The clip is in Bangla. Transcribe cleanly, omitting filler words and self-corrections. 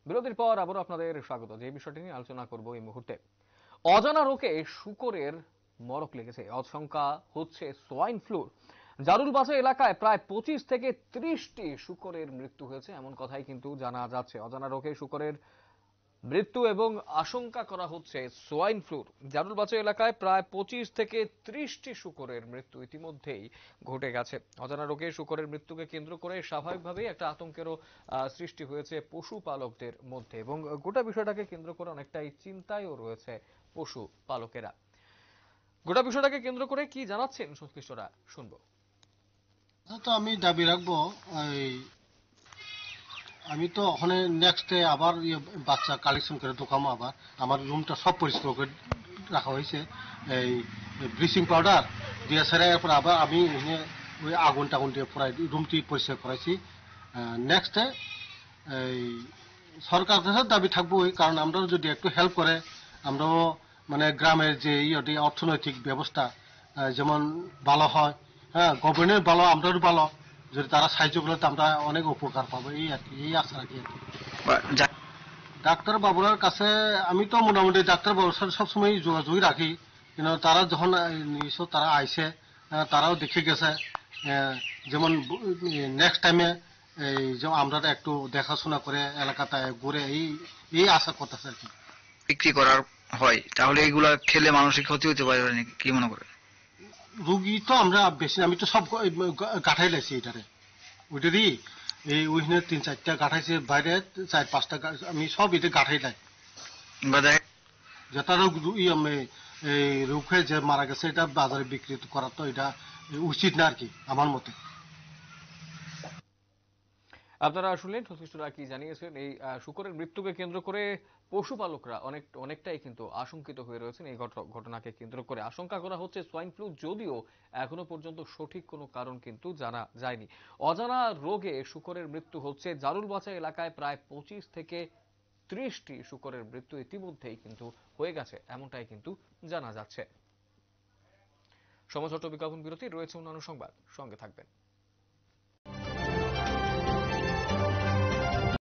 বিরতির পর আবারও আপনাদের স্বাগত। যে বিষয়টি নিয়ে আলোচনা করব এই মুহূর্তে, অজানা রোগে শুকরের মরক লেগেছে। আশঙ্কা হচ্ছে সোয়াইন ফ্লুর। জারুলবাজার এলাকায় প্রায় 25 থেকে 30টি শুকরের মৃত্যু হয়েছে, এমন কথাই কিন্তু জানা যাচ্ছে। অজানা রোগে শুকরের মৃত্যু এবং আশঙ্কা করা হচ্ছে সোয়াইন ফ্লুর। জারুলবাজার এলাকায় প্রায় 25 থেকে 30টি শুকরের মৃত্যু ইতিমধ্যেই ঘটে গেছে। অজানা রোগে শুকরের মৃত্যুকে কেন্দ্র করে স্বাভাবিকভাবেই একটা আতঙ্কেরও সৃষ্টি হয়েছে পশুপালকদের মধ্যে, এবং গোটা বিষয়টাকে কেন্দ্র করে অনেকটাই চিন্তায়ও রয়েছে পশুপালকেরা। গোটা বিষয়টাকে কেন্দ্র করে কি জানাচ্ছেন সংশ্লিষ্টরা, শুনবো। তো আমি দাবি রাখবো, এই আমি তো ওখানে নেক্সট ডে আবার বাচ্চা কালেকশন করে ঢোকামো। আবার আমার রুমটা সব পরিষ্কার করে রাখা হয়েছে, এই ব্লিচিং পাউডার দিয়ে সেরে। এরপর আবার আমি ওই আগুন টাগুন দিয়ে পুরাই রুমটি পরিষ্কার করাইছি। নেক্সট ডে এই সরকার কাছে দাবি থাকবো, কারণ আমরাও যদি একটু হেল্প করে, আমরাও মানে গ্রামের যে অর্থনৈতিক ব্যবস্থা যেমন ভালো হয়, হ্যাঁ, গভর্নমেন্টের ভালো, আমরাও ভালো। যদি তারা সাহায্য করলে তো আমরা অনেক উপকার পাবো, এই আর কি, এই আশা রাখি আর কি। ডাক্তার বাবুরার কাছে আমি তো মোটামুটি ডাক্তার বাবুর সাথে সবসময় যোগাযোগ রাখি, কিন্তু তারা যখন তারা আইসে, তারাও দেখে গেছে। যেমন নেক্সট টাইমে এই যে আমরা একটু দেখাশোনা করে এলাকাতে ঘুরে এই এই আশা করতেছে আর কি। বিক্রি করার হয়, তাহলে এগুলা খেলে মানসিক ক্ষতি হতে পারে নাকি, কি মনে করেন? রুগী তো আমরা বেশি, আমি তো সব গাঠাই লাইছি এটারে, ওইটারই এই ওইখানে 3-4টা গাঠাইছে, বাইরে 4-5টা আমি সব এটা গাঠাই লাই। বা দেখ, যেটা রোগ এই রোগ হয়ে যে মারা গেছে, এটা বাজারে বিক্রি করা তো এটা উচিত না আর কি, আমার মতে। আপনারা শুনলেন সংশ্লিষ্টরা কি জানিয়েছেন। এই শুকরের মৃত্যুকে কেন্দ্র করে পশুপালকরা অনেকটাই কিন্তু আশঙ্কিত হয়ে রয়েছেন। এই ঘটনাকে কেন্দ্র করে আশঙ্কা করা হচ্ছে সোয়াইন ফ্লু, যদিও এখনো পর্যন্ত সঠিক কোনো কারণ কিন্তু জানা যায়নি। অজানা রোগে শুকরের মৃত্যু হচ্ছে। জারুলবাজার এলাকায় প্রায় 25 থেকে 30টি শুকরের মৃত্যু ইতিমধ্যেই কিন্তু হয়ে গেছে, এমনটাই কিন্তু জানা যাচ্ছে। সময় ছোট বিজ্ঞাপন বিরতি, রয়েছে অন্যান্য সংবাদ, সঙ্গে থাকবেন।